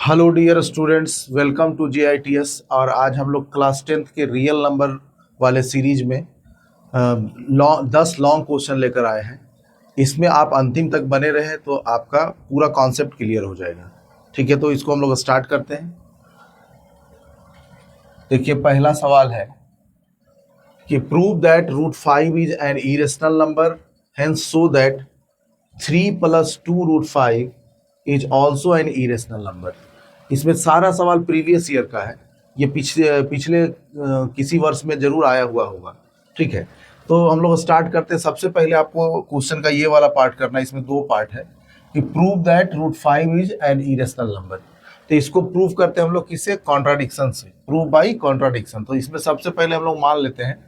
Hello dear students, welcome to JITS। और आज हम लोग क्लास 10th के रियल नंबर वाले सीरीज में 10 लॉन्ग क्वेश्चन लेकर आए हैं। इसमें आप अंतिम तक बने रहे तो आपका पूरा कॉन्सेप्ट क्लियर हो जाएगा। ठीक है, तो इसको हम लोग स्टार्ट करते हैं। देखिए, पहला सवाल है कि prove that √5 is an irrational number, hence show that 3 + 2√5 is also an irrational number. इसमें सारा सवाल प्रीवियस ईयर का है। ये पिछले पिछले किसी वर्ष में जरूर आया हुआ होगा। ठीक है, तो हम लोग स्टार्ट करते हैं। सबसे पहले आपको क्वेश्चन का ये वाला पार्ट करना है। इसमें दो पार्ट है कि prove that √5 is an irrational number. तो इसको प्रूव करते हैं हम लोग किससे? कॉन्ट्राडिक्शन से। Prove by contradiction. तो इसमें सबसे पहले हम लोग मान लेते हैं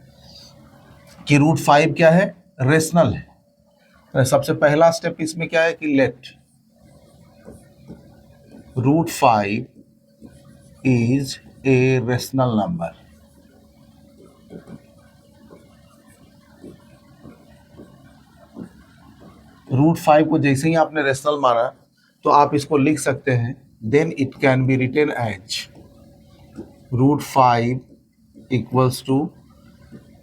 कि √5 क्या है? रेशनल है। तो सबसे पहला स्टेप इसमें क्या है कि late √5 is a rational number। √5 को जैसे ही आपने रेशनल माना तो आप इसको लिख सकते हैं, then it can be written as √5 equals to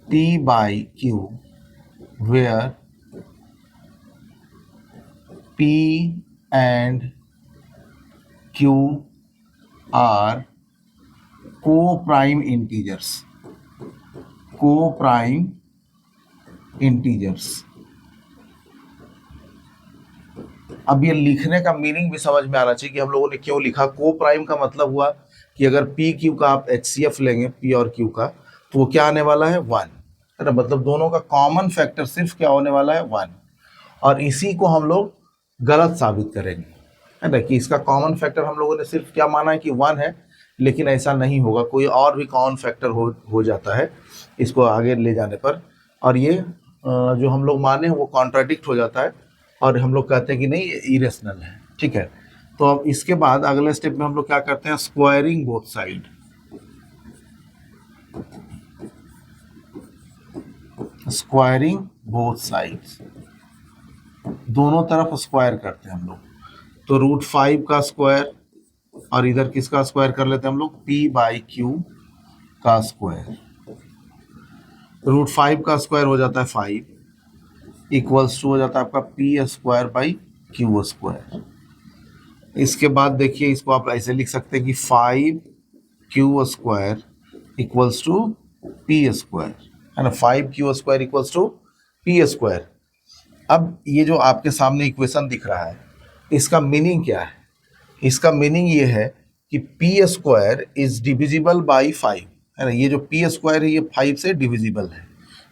P/Q, where P and Q are co-prime integers। co-prime integers। अब ये लिखने का मीनिंग भी समझ में आना चाहिए कि हम लोगों ने क्यों लिखा। को प्राइम का मतलब हुआ कि अगर पी क्यू का आप HCF लेंगे, पी और क्यू का, तो वो क्या आने वाला है? 1 है ना। मतलब दोनों का कॉमन फैक्टर सिर्फ क्या होने वाला है? 1। और इसी को हम लोग गलत साबित करेंगे, है ना, कि इसका कॉमन फैक्टर हम लोगों ने सिर्फ क्या माना है कि 1 है, लेकिन ऐसा नहीं होगा। कोई और भी कॉमन फैक्टर हो जाता है इसको आगे ले जाने पर। और ये जो हम लोग माने वो कॉन्ट्राडिक्ट हो जाता है और हम लोग कहते हैं कि नहीं, ये इरेशनल है। ठीक है, तो अब इसके बाद अगले स्टेप में हम लोग क्या करते हैं? Squaring both side. Squaring both sides, दोनों तरफ स्क्वायर करते हैं हम लोग। तो √5 का स्क्वायर और इधर किसका स्क्वायर कर लेते हैं हम लोग? P/Q का स्क्वायर। √5 का स्क्वायर हो जाता है 5, इक्वल्स टू हो जाता है आपका P² / Q²। इसके बाद देखिए, इसको आप ऐसे लिख सकते हैं कि 5Q² इक्वल्स टू P², है ना। 5Q² equals to P²। अब ये जो आपके सामने इक्वेशन दिख रहा है, इसका मीनिंग क्या है? इसका मीनिंग ये है कि P² इज डिविजिबल बाई 5, है ना। ये जो P² है ये 5 से डिविजिबल है।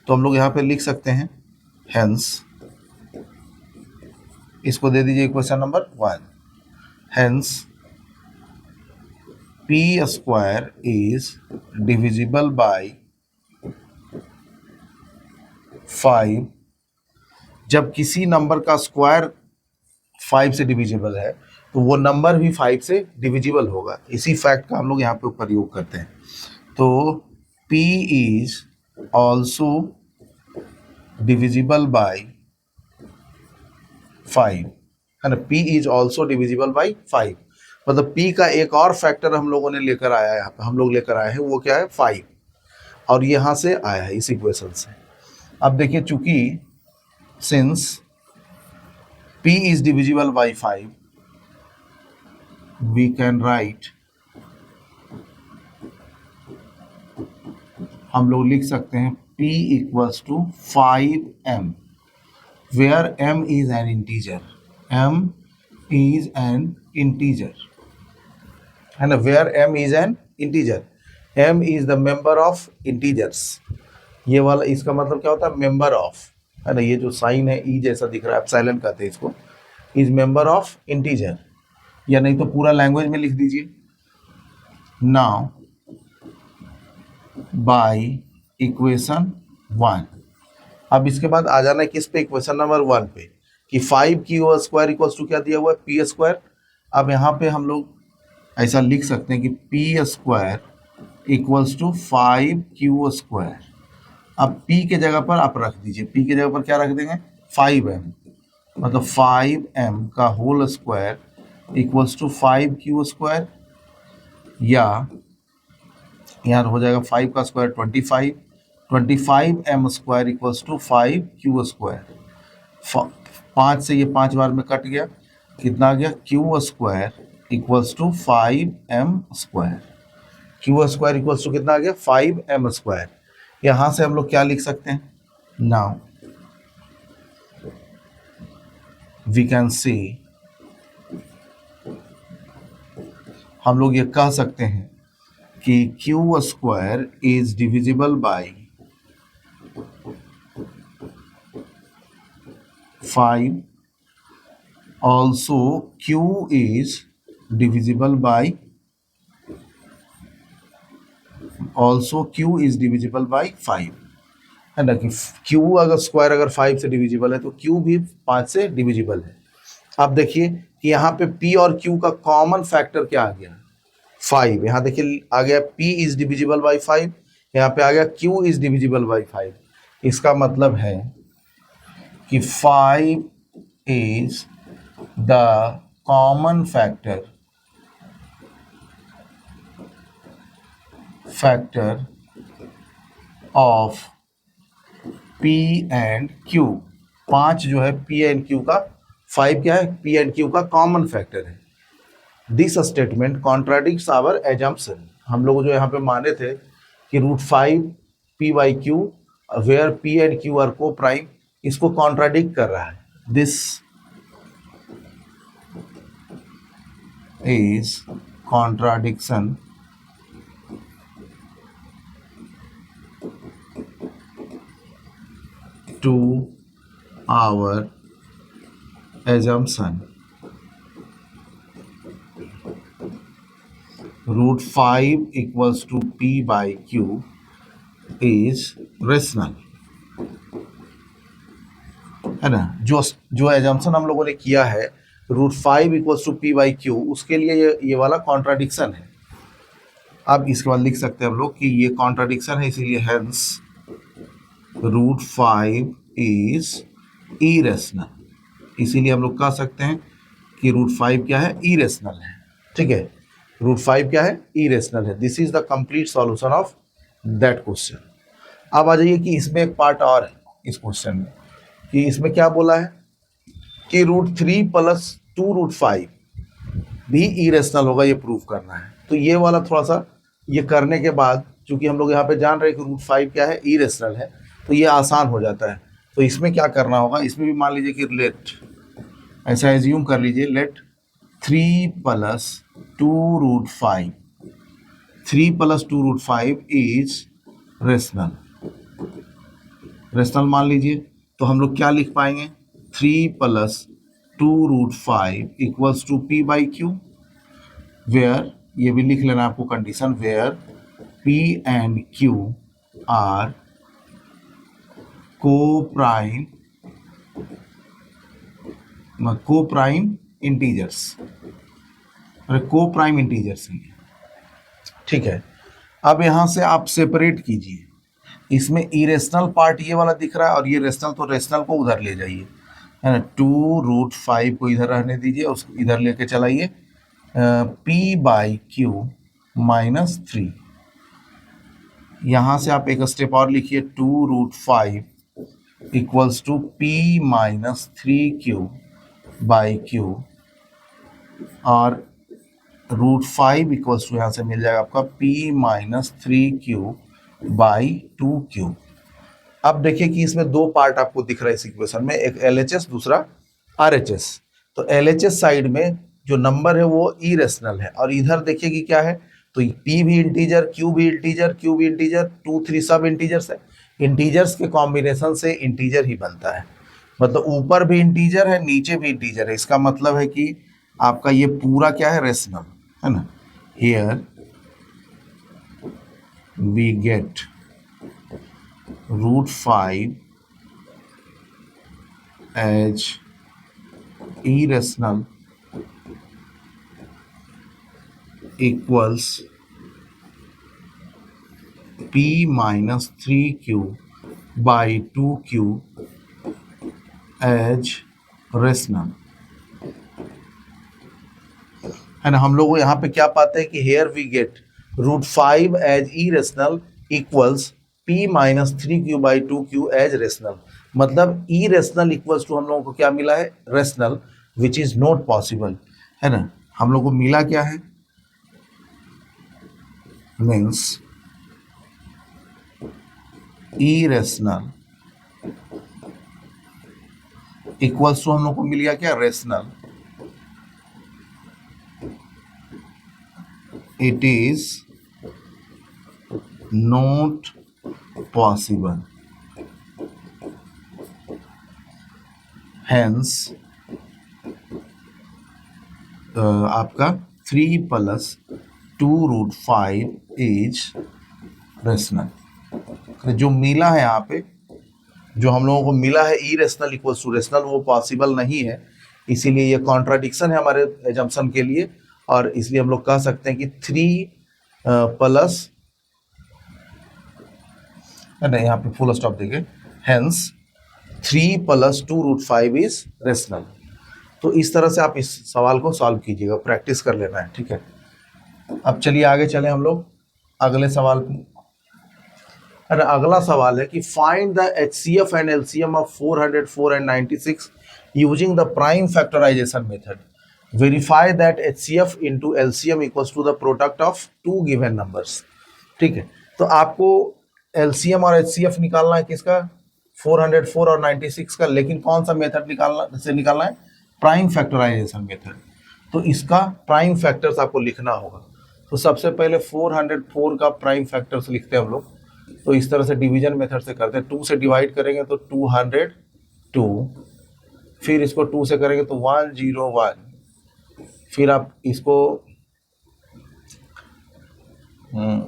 तो हम लोग यहाँ पे लिख सकते हैं, हेंस इसको दे दीजिए equation number 1। Hence P² is divisible by 5। जब किसी नंबर का स्क्वायर 5 से डिविजिबल है तो वो नंबर भी 5 से डिविजिबल होगा। इसी फैक्ट का हम लोग यहाँ पे प्रयोग करते हैं। तो P is also divisible by 5, है ना। P is also divisible by 5, मतलब P का एक और फैक्टर हम लोगों ने लेकर आया है। यहाँ पे हम लोग लेकर आए हैं, वो क्या है? 5। और यहाँ से आया है इस इक्वेशन से। अब देखिए, चूंकि since P is divisible by 5, we can write, हम लोग लिख सकते हैं P equals to 5M, where M is an integer। M is an integer, है ना। where M is an integer, M is the member of integers। ये वाला इसका मतलब क्या होता है? मेंबर ऑफ, है ना। ये जो साइन है ई जैसा दिख रहा है, एप्सिलॉन कहते हैं इसको, इज मेंबर ऑफ इंटीजर। या नहीं तो पूरा लैंग्वेज में लिख दीजिए, नाउ बाय इक्वेशन 1। अब इसके बाद आ जाना है किस पे? इक्वेशन नंबर 1 पे, कि 5Q² इक्वल्स टू क्या दिया हुआ है? P²। अब यहाँ पे हम लोग ऐसा लिख सकते हैं कि P² इक्वल्स टू 5Q²। अब P के जगह पर आप रख दीजिए, P के जगह पर क्या रख देंगे? 5M, मतलब 5M का whole square equals to 5q², या यहाँ हो जाएगा 5 का square 25, 25m² equals to 5q²। 5 से ये 5 बार में कट गया, कितना आ गया, q² equals to 5m²। q² equals to कितना आ गया, 5m²। यहाँ से हम लोग क्या लिख सकते हैं, नाउ वी कैन सी, हम लोग ये कह सकते हैं कि q² is divisible by 5, also q is divisible by, also q is divisible by 5, है ना, कि q अगर स्क्वायर अगर 5 से डिविजिबल है तो q भी 5 से डिविजिबल है। अब देखिए कि यहाँ पे p और q का कॉमन फैक्टर क्या आ गया, 5। यहाँ देखिए आ गया p इज डिविजिबल बाई 5, यहाँ पे आ गया q इज डिविजिबल बाई 5। इसका मतलब है कि 5 is the common factor of P and Q। 5 जो है P and Q का, 5 क्या है, P and Q का कॉमन फैक्टर है। This statement contradicts our assumption, हम लोग जो यहाँ पे माने थे कि √5 p/q where P and Q are coprime, इसको कॉन्ट्राडिक्ट कर रहा है। This is contradiction to our assumption √5 equals to p/q is rational, है ना। जो एजम्पशन हम लोगों ने किया है √5 इक्वल्स टू p/q, उसके लिए ये वाला कॉन्ट्राडिक्शन है। अब इसके बाद लिख सकते हैं हम लोग कि ये कॉन्ट्राडिक्शन है, इसीलिए हेंस √5 इज इरेशनल। इसीलिए हम लोग कह सकते हैं कि √5 क्या है, इरेशनल है। ठीक है, √5 क्या है, इरेशनल है। This is the complete solution of that question. अब आ जाइए कि इसमें एक पार्ट और है इस क्वेश्चन में, कि इसमें क्या बोला है कि √3 + 2√5 भी इरेशनल होगा, ये प्रूव करना है। तो ये वाला थोड़ा सा ये करने के बाद, चूंकि हम लोग यहाँ पे जान रहे हैं कि √5 क्या है, इरेशनल है, तो ये आसान हो जाता है। तो इसमें क्या करना होगा, इसमें भी मान लीजिए कि लेट, ऐसा एज्यूम कर लीजिए, लेट 3 + 2√5, 3 + 2√5 इज रेशनल, रेशनल मान लीजिए। तो हम लोग क्या लिख पाएंगे, 3 + 2√5 इक्वल्स टू p/q, वेयर, ये भी लिख लेना आपको condition, where p and q are coprime integers, अरे को-प्राइम इंटीजर्स हैं। ठीक है, अब यहाँ से आप सेपरेट कीजिए, इसमें इरेशनल पार्ट ये वाला दिख रहा है और ये रेशनल, तो रेशनल को उधर ले जाइए, है ना। 2√5 को इधर रहने दीजिए, उसको इधर लेके चलाइए, p/q -3। यहाँ से आप एक स्टेप और लिखिए, 2√5 इक्वल्स टू p -3q/q, और √5 इक्वल्स टू यहाँ से मिल जाएगा आपका p -3q/2q। अब देखिए कि इसमें दो पार्ट आपको दिख रहा है इस इक्वेशन में, एक LHS, दूसरा RHS। तो LHS साइड में जो नंबर है वो इरेशनल है, और इधर देखिए कि क्या है, तो p भी इंटीजर, q भी इंटीजर, q भी इंटीजर, 2 3 सब इंटीजर्स है। इंटीजर्स के कॉम्बिनेशन से इंटीजर ही बनता है, मतलब ऊपर भी इंटीजर है, नीचे भी इंटीजर है। इसका मतलब है कि आपका ये पूरा क्या है, रेशनल, है ना। Here we get √5 as irrational equals p -3q/2q as rational। And हम लोग यहाँ पे क्या पाते हैं कि here we get √5 as irrational equals p minus 3q/2q as rational. मतलब इरेशनल इक्वल्स टू हम लोगों को क्या मिला है, rational, which is not possible, है ना। हम लोग को मिला क्या है, मीन्स इरेशनल इक्वल्स टू हम लोग को मिल गया क्या, rational. It is not possible, hence आपका 3 + 2√5 इज रेशनल। जो मिला है यहाँ पे, जो हम लोगों को मिला है इरेशनल इक्वल्स टू रेशनल, वो पॉसिबल नहीं है। इसीलिए ये कॉन्ट्राडिक्शन है हमारे एजम्पशन के लिए, और इसलिए हम लोग कह सकते हैं कि 3 प्लस, नहीं यहाँ पे फुल स्टॉप देंगे, हेंस 3 + 2√5 इज रेशनल। तो इस तरह से आप इस सवाल को सॉल्व कीजिएगा, प्रैक्टिस कर लेना है, ठीक है। अब चलिए आगे चले हम लोग अगले सवाल पे। अरे अगला सवाल है कि find the HCF and LCM of 404 and 96 using the prime factorisation method. Verify that HCF into LCM equals to the product of two given numbers. ठीक है, तो आपको LCM और HCF निकालना है किसका, 404 और 96 का, लेकिन कौन सा मेथड निकालना है, प्राइम फैक्टराइजेशन मेथड। तो इसका प्राइम फैक्टर्स आपको लिखना होगा। तो सबसे पहले 404 का प्राइम फैक्टर्स लिखते हैं हम लोग। तो इस तरह से डिवीजन मेथड से करते हैं, 2 से डिवाइड करेंगे तो 202, फिर इसको 2 से करेंगे तो 101, फिर आप इसको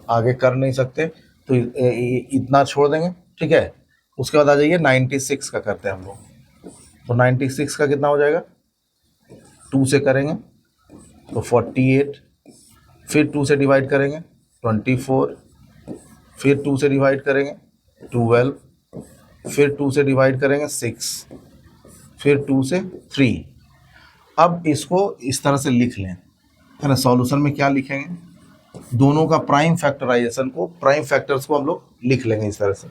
आगे कर नहीं सकते तो इतना छोड़ देंगे, ठीक है। उसके बाद आ जाइए 96 का करते हैं हम लोग। तो 96 का कितना हो जाएगा, 2 से करेंगे तो 48, फिर 2 से डिवाइड करेंगे 24, फिर 2 से डिवाइड करेंगे 12, फिर 2 से डिवाइड करेंगे 6, फिर 2 से 3। अब इसको इस तरह से लिख लें, है ना। सॉल्यूशन में क्या लिखेंगे, दोनों का प्राइम फैक्टराइजेशन को, प्राइम फैक्टर्स को हम लोग लिख लेंगे इस तरह से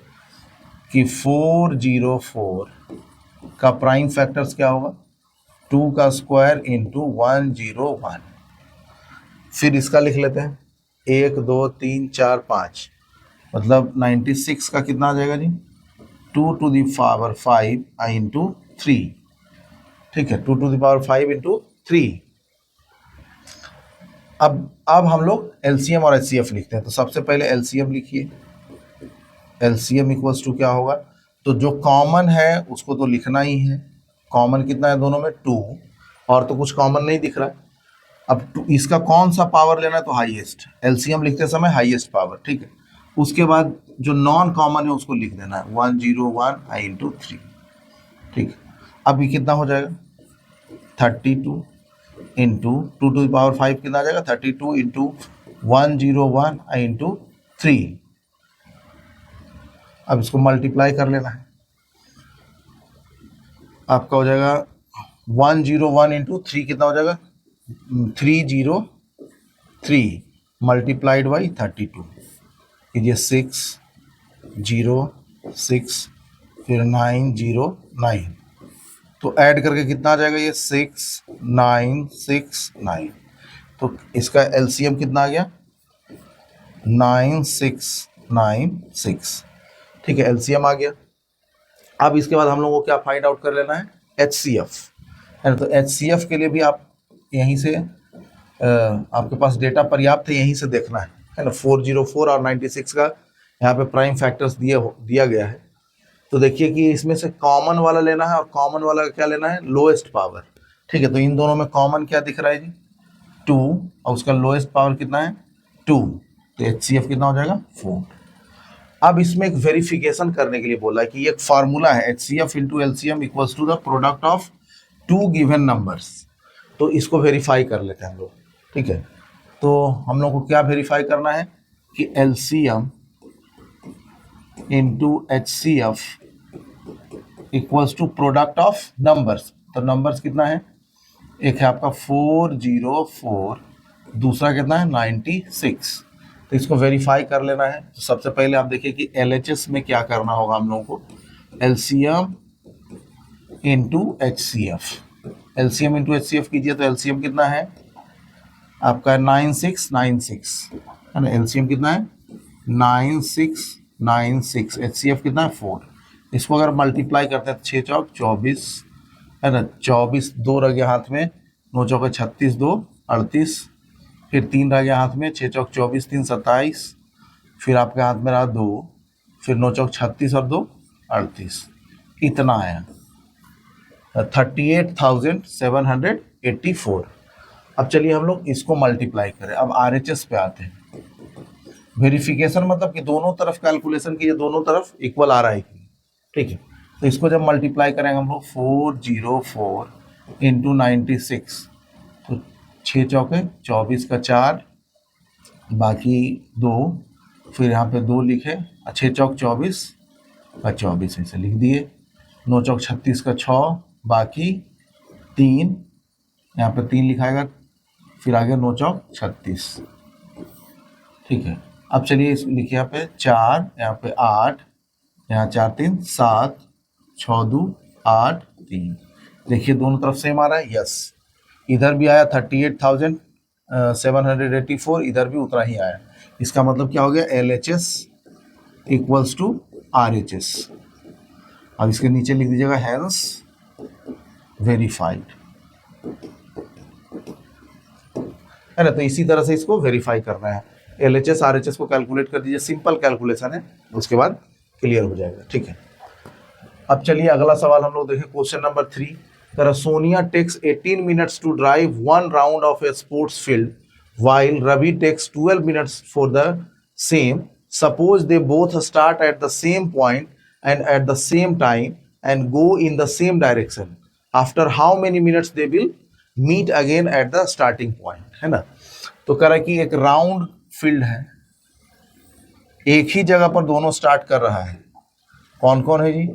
कि 404 का प्राइम फैक्टर्स क्या होगा, 2 का स्क्वायर इंटू 101। फिर इसका लिख लेते हैं 1 2 3 4 5, मतलब 96 का कितना आ जाएगा जी, 2⁵ इंटू 3, ठीक है, 2⁵ इंटू 3। अब हम लोग LCM और HCF लिखते हैं। तो सबसे पहले LCM लिखिए, LCM इक्वल्स टू क्या होगा, तो जो कॉमन है उसको तो लिखना ही है। कॉमन कितना है दोनों में, 2, और तो कुछ कॉमन नहीं दिख रहा है। अब इसका कौन सा पावर लेना है, तो हाईएस्ट। LCM लिखते समय हाईएस्ट पावर, ठीक है। उसके बाद जो नॉन कॉमन है उसको लिख देना है 101 इंटू 3, ठीक। अब ये कितना हो जाएगा, 32 इंटू 2⁵ कितना आ जाएगा, 32 इंटू 101 इंटू 3। अब इसको मल्टीप्लाई कर लेना है, आपका हो जाएगा 101 इंटू 3 कितना हो जाएगा, 303 मल्टीप्लाइड बाई 32, कीजिए 606, फिर 909, तो ऐड करके कितना आ जाएगा, ये 6969। तो इसका LCM कितना आ गया, 9696, ठीक है, LCM आ गया। अब इसके बाद हम लोगों को क्या फाइंड आउट कर लेना है, HCF, है ना। तो HCF के लिए भी आप यहीं से आपके पास डेटा पर्याप्त है, यहीं से देखना है ना। 404 और 96 का यहाँ पे प्राइम फैक्टर्स दिया गया है। तो देखिए कि इसमें से कॉमन वाला लेना है, और कॉमन वाला क्या लेना है, लोएस्ट पावर, ठीक है। तो इन दोनों में कॉमन क्या दिख रहा है जी, 2, और उसका लोएस्ट पावर कितना है, 2, तो HCF कितना हो जाएगा, 4। अब इसमें एक वेरिफिकेशन करने के लिए बोला है कि एक फार्मूला है HCF into LCM equals to the product of two given numbers. तो इसको वेरीफाई कर लेते हैं हम लोग, ठीक है। तो हम लोग को क्या वेरीफाई करना है कि LCM into HCF equals to product of numbers. तो नंबर्स कितना है, एक है आपका 404 दूसरा कितना है 96। तो इसको वेरीफाई कर लेना है। तो सबसे पहले आप देखिए कि LHS में क्या करना होगा हम लोगों को, LCM into HCF। LCM into HCF कीजिए तो LCM कितना है आपका 9696 है ना। LCM कितना है 9696, HCF कितना है 4। इसको अगर मल्टीप्लाई करते हैं तो 6 चौक 24 है ना, 24 दो रह गया हाथ में, 9 चौक 36 2 38, फिर 3 रह गया हाथ में, 6 चौक 24 3 27, फिर आपके हाथ में रहा 2, फिर 9 चौक 36 और 2 38, इतना आया 38,784। अब चलिए हम लोग इसको मल्टीप्लाई करें। अब RHS पे आते हैं। वेरिफिकेशन मतलब कि दोनों तरफ कैलकुलेशन कीजिए, दोनों तरफ इक्वल आ रहा है कि, ठीक है। तो इसको जब मल्टीप्लाई करेंगे हम लोग 404 इंटू 96, तो 6 चौके 24 का 4, बाकी 2, फिर यहाँ पे 2 लिखे, 6 चौक 24 का 24 ऐसे लिख दिए, 9 चौक 36 का 6, बाकी 3, यहाँ पे 3 लिखाएगा, फिर आगे 9 चौक 36, ठीक है। अब चलिए इस लिखिए यहाँ पे 4, यहाँ पे 8, यहाँ 4 3 7, 6 2 8 3। देखिए दोनों तरफ सेम आ रहा है, यस। इधर भी आया 38,784, इधर भी उतना ही आया। इसका मतलब क्या हो गया, LHS इक्वल्स टू RHS। अब इसके नीचे लिख दीजिएगा हेंस वेरीफाइड, है ना। तो इसी तरह से इसको वेरीफाई करना है। LHS RHS को कैलकुलेट कर दीजिए, सिंपल कैलकुलेशन है, उसके बाद क्लियर हो जाएगा, ठीक है। अब चलिए अगला सवाल हम लोग देखें, question number 3। Sonia takes 18 minutes to drive 1 round of a sports field while Ravi takes 12 minutes for the same. Suppose they both start at the same point and at the same time and go in the same direction. After how many minutes they will meet again at the starting point, है ना। तो कह रहा है कि एक round field है, एक ही जगह पर दोनों स्टार्ट कर रहा है। कौन कौन है जी,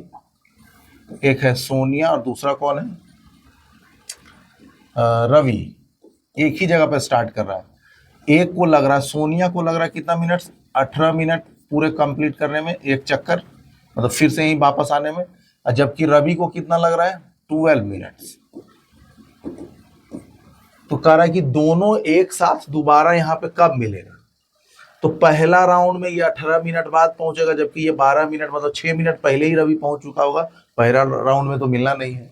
एक है सोनिया और दूसरा कौन है, रवि। एक ही जगह पर स्टार्ट कर रहा है। एक को लग रहा है, सोनिया को लग रहा है कितना मिनट, 18 मिनट पूरे कंप्लीट करने में, एक चक्कर मतलब फिर से ही वापस आने में। और जबकि रवि को कितना लग रहा है 12 मिनट्स। तो कह रहा है कि दोनों एक साथ दोबारा यहाँ पे कब मिलेगा। तो पहला राउंड में ये 18 मिनट बाद पहुंचेगा, जबकि ये 12 मिनट मतलब 6 मिनट पहले ही रवि पहुंच चुका होगा। पहला राउंड में तो मिलना नहीं है।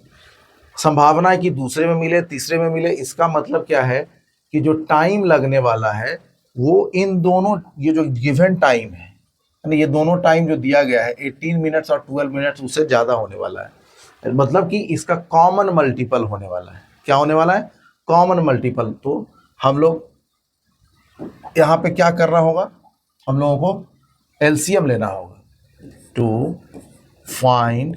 संभावना है कि दूसरे में मिले, तीसरे में मिले। इसका मतलब क्या है कि जो टाइम लगने वाला है वो इन दोनों, ये जो गिवन टाइम है, यानी ये दोनों टाइम जो दिया गया है 18 मिनट्स और 12 मिनट्स, उससे ज़्यादा होने वाला है। मतलब कि इसका कॉमन मल्टीपल होने वाला है। क्या होने वाला है, कॉमन मल्टीपल। तो हम लोग यहाँ पे क्या करना होगा, हम लोगों को LCM लेना होगा to find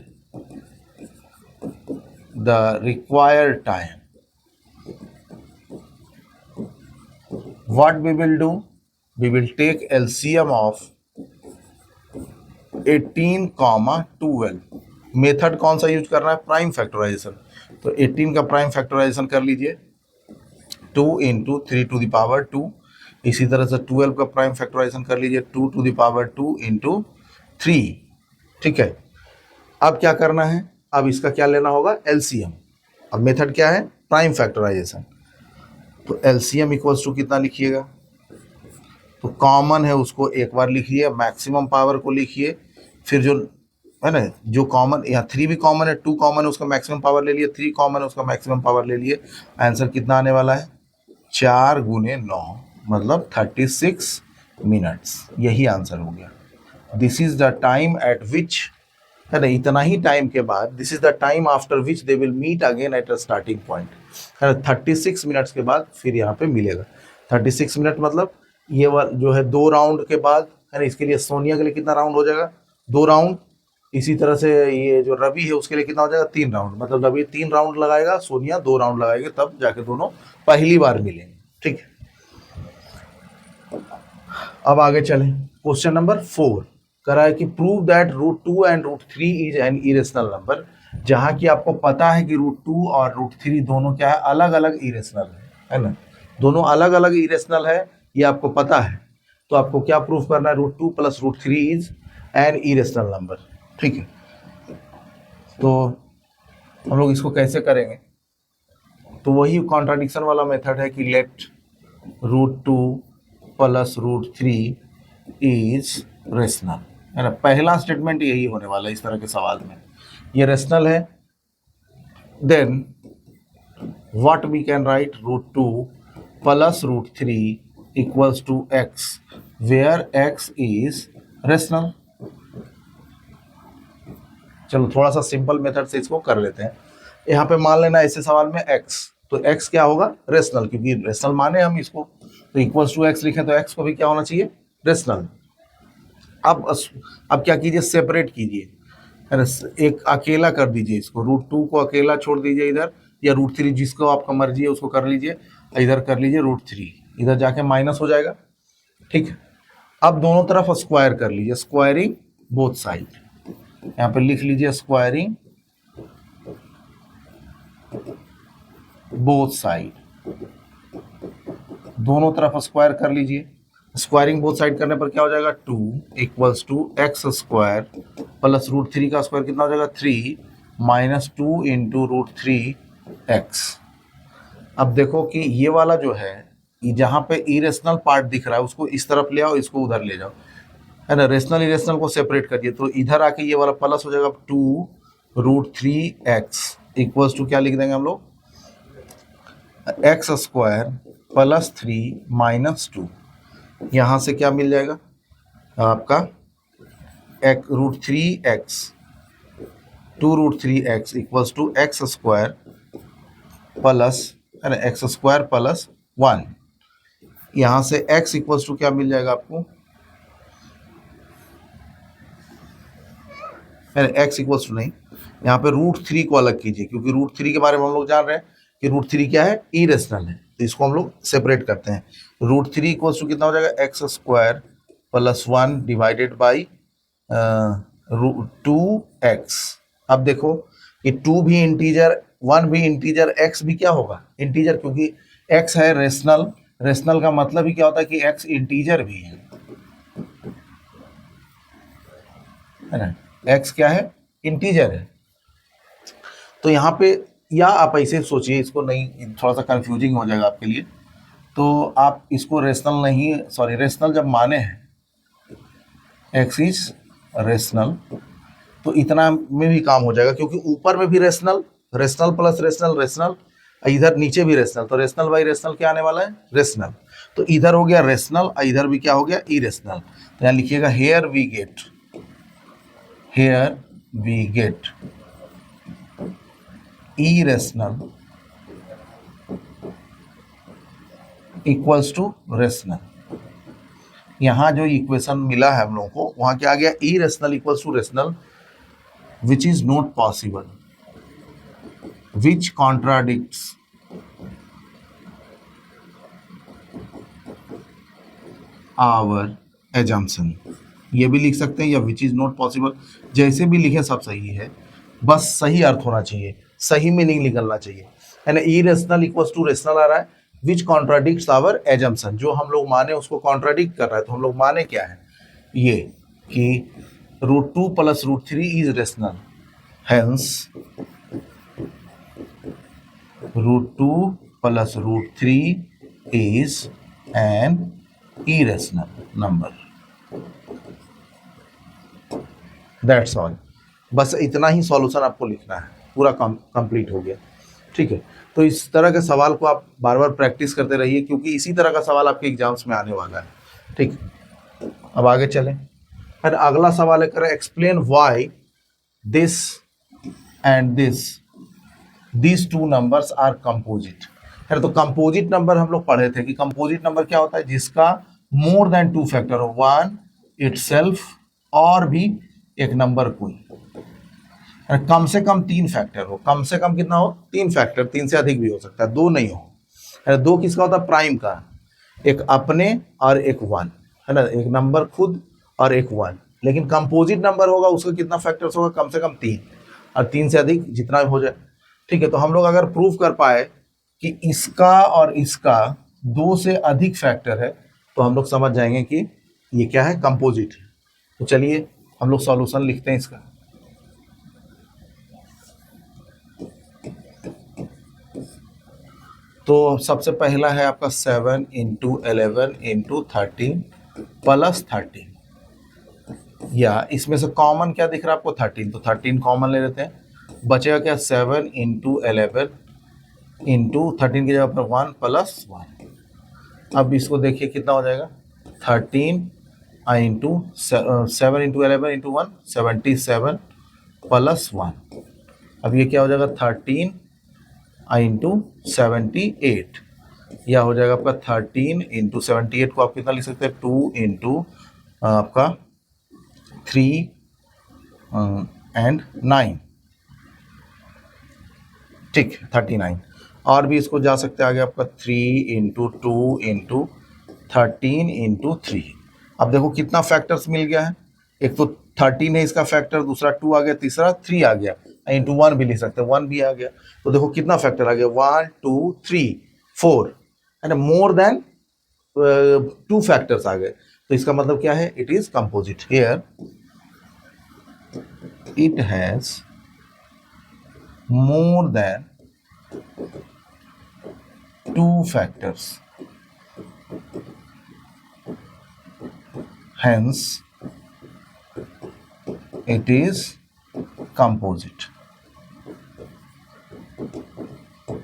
the required time. What we will do, we will take LCM of 18, 12। Method कौन सा यूज करना है, प्राइम फैक्टराइजेशन। तो 18 का प्राइम फैक्टराइजेशन कर लीजिए, 2 इंटू 3 टू द पावर 2। इसी तरह से 12 का प्राइम फैक्टराइजेशन कर लीजिए, 2 टू द पावर 2 इंटू 3, ठीक है। अब क्या करना है, अब इसका क्या लेना होगा, LCM। अब मेथड क्या है, प्राइम फैक्टराइजेशन। तो LCM इक्वल्स टू कितना लिखिएगा, तो कॉमन है उसको एक बार लिखिए, मैक्सिमम पावर को लिखिए, फिर जो है ना, जो कॉमन, यहाँ 3 भी कॉमन है, 2 कॉमन है, उसका मैक्सिमम पावर ले लिए, 3 कॉमन है, उसका मैक्सिमम पावर ले लिए। आंसर कितना आने वाला है, 4 गुने 9 मतलब 36 मिनट्स। यही आंसर हो गया। This is the time at which, है ना, इतना ही टाइम के बाद, this is the time after which they will meet again at a starting point, है ना। 36 मिनट्स के बाद फिर यहाँ पे मिलेगा। 36 मिनट मतलब ये जो है 2 राउंड के बाद, है ना। इसके लिए सोनिया के लिए कितना राउंड हो जाएगा, 2 राउंड। इसी तरह से ये जो रवि है उसके लिए कितना हो जाएगा, 3 राउंड। मतलब रवि 3 राउंड लगाएगा, सोनिया 2 राउंड लगाएंगे, तब जाके दोनों पहली बार मिलेंगे, ठीक है। अब आगे चलें, क्वेश्चन नंबर 4 करा है कि prove that √2 and √3 is an irrational number. जहां कि आपको पता है कि √2 और √3 दोनों क्या है, अलग अलग इरेशनल है ना। दोनों अलग अलग इरेशनल है, ये आपको पता है, तो आपको क्या प्रूफ करना है, √2 + √3 इज एन इरेशनल नंबर। ठीक है, तो हम लोग इसको कैसे करेंगे, तो वही कॉन्ट्राडिक्शन वाला मेथड है कि लेट √2 + √3 इज रेशनल, है ना। पहला स्टेटमेंट यही होने वाला है इस तरह के सवाल में, ये रेशनल है। Then what we can write √2 + √3 equals to x, where x is rational। चलो थोड़ा सा सिंपल मेथड से इसको कर लेते हैं। यहाँ पे मान लेना ऐसे सवाल में x, तो x क्या होगा, रेशनल, क्योंकि रेशनल माने हम इसको, तो इक्वल्स टू x लिखें तो x को भी क्या होना चाहिए, रेशनल। अब क्या कीजिए, सेपरेट कीजिए, एक अकेला कर दीजिए इसको, √2 को अकेला छोड़ दीजिए इधर, या √3 जिसको आपका मर्जी है उसको कर लीजिए, इधर कर लीजिए √3, इधर जाके माइनस हो जाएगा। ठीक है, अब दोनों तरफ स्क्वायर कर लीजिए, स्क्वायरिंग बोथ साइड, यहाँ पे लिख लीजिए स्क्वायरिंग बोथ साइड, दोनों तरफ स्क्वायर कर लीजिए। स्क्वायरिंग बोथ साइड करने पर क्या हो जाएगा, 2 = x² + √3 का स्क्वायर कितना हो जाएगा, 3 - 2 × √3x। अब देखो कि ये वाला जो है, जहाँ पे इरेशनल पार्ट दिख रहा है उसको इस तरफ ले आओ, इसको उधर ले जाओ, है ना। रेशनल इरेशनल को सेपरेट करिए, तो इधर आके ये वाला प्लस हो जाएगा, 2 √3x इक्वल्स टू क्या लिख देंगे हम लोग, x² + 3 - 2। यहाँ से क्या मिल जाएगा आपका, √3x 2 √3x equals to x² plus, है ना, x² + 1। यहाँ से x इक्वल्स टू क्या मिल जाएगा आपको, x इक्वल्स टू नहीं, यहाँ पे √3 को अलग कीजिए, क्योंकि √3 के बारे में हम लोग जान रहे हैं कि √3 क्या है, इरेशनल है, तो इसको हम लोग सेपरेट करते हैं। √3 इक्वल्स टू कितना हो जाएगा, x² + 1 डिवाइडेड बाई 2x। अब देखो कि 2 भी इंटीजर, 1 भी इंटीजर, x भी क्या होगा, इंटीजर, क्योंकि x है रेशनल, रेशनल का मतलब ही क्या होता है कि x इंटीजर भी है ना, x क्या है, इंटीजर है। तो यहाँ पे, या आप ऐसे सोचिए, इसको नहीं, थोड़ा सा कंफ्यूजिंग हो जाएगा आपके लिए, तो आप इसको रेशनल नहीं, सॉरी, रेशनल जब माने हैं x इज रेशनल, तो इतना में भी काम हो जाएगा, क्योंकि ऊपर में भी rational, rational plus rational, rational, इधर नीचे भी रेशनल, तो रेशनल बाई रेशनल क्या आने वाला है, रेशनल। तो इधर हो गया रेशनल, इधर भी क्या हो गया, इरेशनल। तो यहाँ लिखिएगा here we get irrational equals to rational. यहाँ जो इक्वेशन मिला है हम लोगों को, वहाँ क्या आ गया, irrational equals to rational, which is not possible, which contradicts our assumption. ये भी लिख सकते हैं, या विच इज नॉट पॉसिबल, जैसे भी लिखे सब सही है, बस सही अर्थ होना चाहिए, सही मीनिंग निकलना चाहिए, है ना। इरेशनल इक्वल्स टू रेशनल आ रहा है, विच कॉन्ट्राडिक्ट्स आवर एजम्पशन, जो हम लोग माने उसको कॉन्ट्राडिक्ट कर रहा है, तो हम लोग माने क्या है, ये कि √2 + √3 is rational, hence √2 + √3 is an irrational number. That's all, बस इतना ही सॉल्यूशन आपको लिखना है, पूरा कंप्लीट हो गया। ठीक है, तो इस तरह के सवाल को आप बार बार प्रैक्टिस करते रहिए, क्योंकि इसी तरह का सवाल आपके एग्जाम्स में आने वाला है। ठीक, अब आगे चलें, फिर अगला सवाल है, करें explain why this and these two numbers are composite. है तो कंपोजिट नंबर हम लोग पढ़े थे कि कंपोजिट नंबर क्या होता है, जिसका मोर देन 2 फैक्टर हो, 1 इटसेल्फ और भी एक नंबर कोई, कम से कम 3 फैक्टर हो, कम से कम कितना हो, 3 फैक्टर, 3 से अधिक भी हो सकता है, 2 नहीं हो। 2 किसका होता है, प्राइम का, एक अपने और एक 1, है ना, एक नंबर खुद और एक 1। लेकिन कंपोजिट नंबर होगा उसका कितना फैक्टर्स होगा, कम से कम 3, और 3 से अधिक जितना हो जाए। ठीक है, तो हम लोग अगर प्रूव कर पाए कि इसका और इसका दो से अधिक फैक्टर है तो हम लोग समझ जाएंगे कि ये क्या है, कंपोजिट है। तो चलिए हम लोग सॉल्यूशन लिखते हैं इसका। तो सबसे पहला है आपका 7 इंटू 11 इंटू 13 प्लस 13, या इसमें से कॉमन क्या दिख रहा है आपको, 13, तो 13 कॉमन ले लेते हैं। बचेगा क्या, 7 इंटू 11 इंटू 13 की जगह पर 1 प्लस 1। अब इसको देखिए कितना हो जाएगा, 13 इंटू 7 इंटू 11 इंटू 1 77 प्लस 1। अब ये क्या हो जाएगा, 13 इंटू 78, या हो जाएगा आपका 13 इंटू 78 को आप कितना लिख सकते हैं, 2 इंटू आपका 3 एंड 9, ठीक, 39। और भी इसको जा सकते हैं आगे आपका 3 इंटू 2 इंटू 13 इंटू 3। अब देखो कितना फैक्टर्स मिल गया है, एक तो 13 है इसका फैक्टर, दूसरा 2 आ गया, तीसरा 3 आ गया, इंटू 1 भी लिख सकते हैं, 1 भी आ गया। तो देखो कितना फैक्टर आ गया, 1 2 3 4, है ना, मोर देन 2 फैक्टर्स आ गए। तो इसका मतलब क्या है, it is composite. Here it has more than 2 factors, hence it is composite।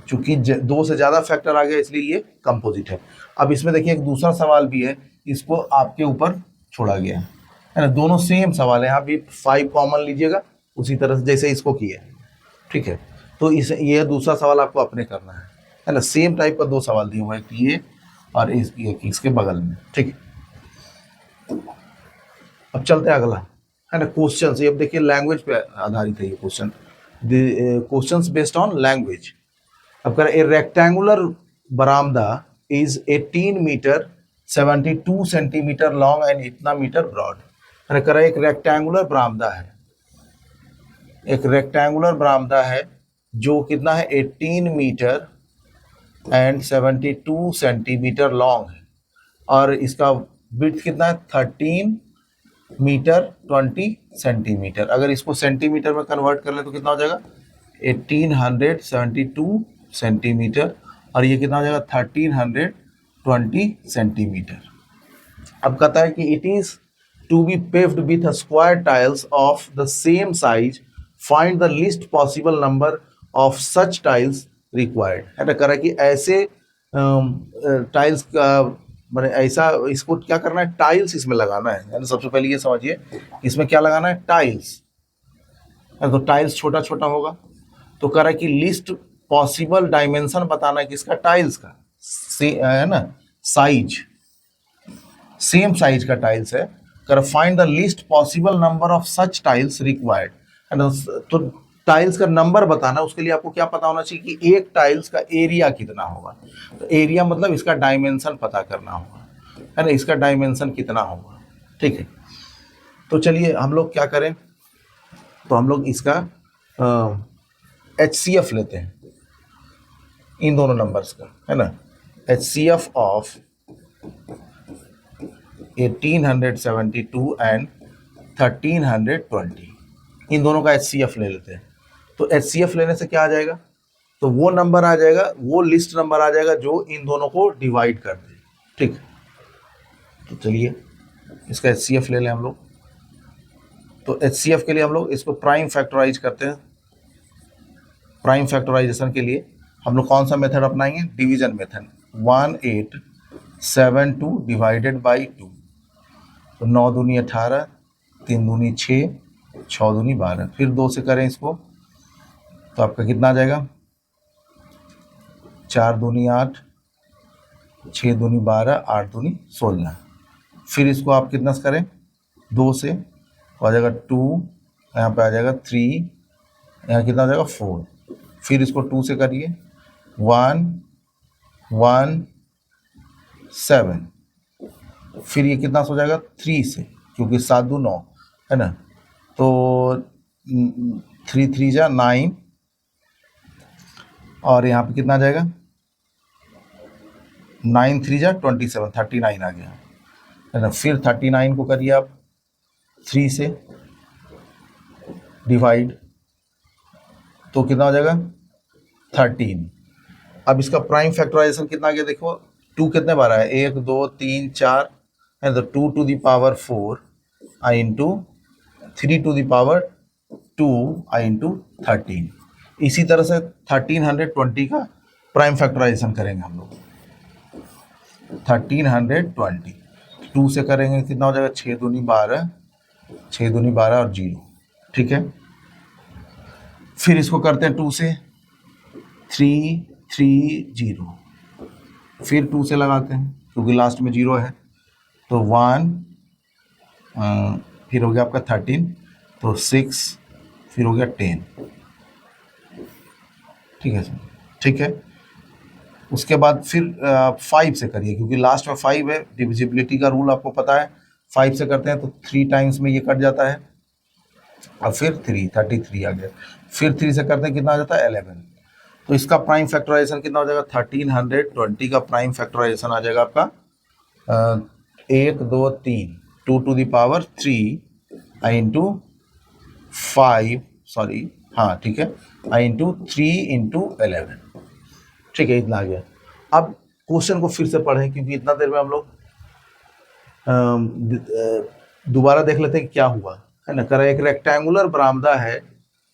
चूंकि दो से ज्यादा फैक्टर आ गया इसलिए ये कंपोजिट है। अब इसमें देखिए एक दूसरा सवाल भी है, इसको आपके ऊपर छोड़ा गया है ना, दोनों सेम सवाल है, यहाँ भी 5 कॉमन लीजिएगा उसी तरह से जैसे इसको किया है, ठीक है। तो इस ये दूसरा सवाल आपको अपने करना है ना, सेम टाइप का 2 सवाल दिए हुए हैं, ये और इसके बगल में, ठीक है। अब चलते हैं अगला, है ना, क्वेश्चन। ये अब देखिए लैंग्वेज पे आधारित है ये question, questions based on language. अब कह रहा है ए रेक्टेंगुलर बरामदा is 18 metre 72 centimetre long and इतना मीटर ब्रॉड। कह रहा है एक रेक्टेंगुलर बरामदा है, एक रेक्टेंगुलर बरामदा है जो कितना है, 18 मीटर एंड 72 सेंटीमीटर लॉन्ग है, और इसका विड्थ कितना है, 13 मीटर 20 सेंटीमीटर। अगर इसको सेंटीमीटर में कन्वर्ट कर ले तो कितना हो जाएगा, 1872 सेंटीमीटर, और ये कितना हो जाएगा, 1320 सेंटीमीटर। अब कहता है कि it is to be paved with square tiles of the same size, find the least possible number of such tiles required. है ना, कह रहा है कि ऐसे टाइल्स का मैंने ऐसा, इसको क्या करना है, टाइल्स इसमें लगाना है, यानी सबसे पहले ये समझिए इसमें क्या लगाना है, टाइल्स। तो टाइल्स छोटा छोटा होगा, तो कह रहा है कि लिस्ट पॉसिबल डायमेंशन बताना है किसका, टाइल्स का, है ना, साइज, सेम साइज का टाइल्स है। कर find the list possible number of such tiles required, है ना। तो टाइल्स का नंबर बताना, उसके लिए आपको क्या पता होना चाहिए कि एक टाइल्स का एरिया कितना होगा। तो एरिया मतलब इसका डायमेंशन पता करना होगा, है ना, इसका डायमेंशन कितना होगा, ठीक है। तो चलिए हम लोग क्या करें, तो हम लोग इसका HCF लेते हैं इन दोनों नंबर्स का, है ना, HCF ऑफ 1872 एंड 1320, इन दोनों का HCF ले लेते हैं। तो HCF लेने से क्या आ जाएगा, तो वो नंबर आ जाएगा, वो लिस्ट नंबर आ जाएगा जो इन दोनों को डिवाइड कर दे, ठीक। तो चलिए इसका HCF ले लें हम लोग। तो HCF के लिए हम लोग इसको प्राइम फैक्टराइज करते हैं। प्राइम फैक्टराइजेशन के लिए हम लोग कौन सा मेथड अपनाएंगे, डिवीजन मेथड। 1872 डिवाइडेड बाई 2, तो 9 दूनी 18, 3 दूनी 6, 6 दूनी 12, फिर 2 से करें इसको तो आपका कितना आ जाएगा, 4 दूनी 8, 6 दूनी 12, 8 दूनी 16। फिर इसको आप कितना से करें, 2 से, तो आ जाएगा 2, यहाँ पे आ जाएगा 3, यहाँ कितना आ जाएगा 4। फिर इसको 2 से करिए, 1 1 7, फिर ये कितना हो जाएगा 3 से, क्योंकि 7 2 9, है ना, तो 3 3 जा 9, और यहाँ पे कितना आ जाएगा 9 3 जा 27, 39 आ गया है ना। फिर 39 को करिए आप 3 से डिवाइड, तो कितना हो जाएगा 13। अब इसका प्राइम फैक्टराइजेशन कितना आ गया देखो, 2 कितने बार है, 1 2 3 4 है, तो 2 टू द पावर 4 आई इंटू 3 टू द पावर 2 आई इंटू 13। इसी तरह से 1320 का प्राइम फैक्टराइजेशन करेंगे हम लोग। 1320 2 से करेंगे कितना हो जाएगा, 6 दूनी 12, 6 दूनी 12 और 0, ठीक है। फिर इसको करते हैं 2 से, 3 3 0, फिर 2 से लगाते हैं क्योंकि लास्ट में 0 है, तो 1, फिर हो गया आपका 13, तो 6, फिर हो गया 10, ठीक है सर, ठीक है। उसके बाद फिर 5 से करिए क्योंकि लास्ट में 5 है, डिविजिबिलिटी का रूल आपको पता है, 5 से करते हैं तो 3 टाइम्स में ये कट जाता है, और फिर 3 33 आ गया, फिर 3 से करते हैं कितना आ जाता है 11। तो इसका प्राइम फैक्टराइजेशन कितना हो जाएगा, 1320 का प्राइम फैक्टराइजेशन आ जाएगा आपका 1 2 3 2 टू द पावर 3 आई इंटू 5, सॉरी हाँ ठीक है, आई इंटू 3 इंटू 11, ठीक है, इतना आ गया। अब क्वेश्चन को फिर से पढ़ें क्योंकि इतना देर में हम लोग दोबारा देख लेते हैं क्या हुआ, है ना। करा एक रेक्टेंगुलर बरामदा है,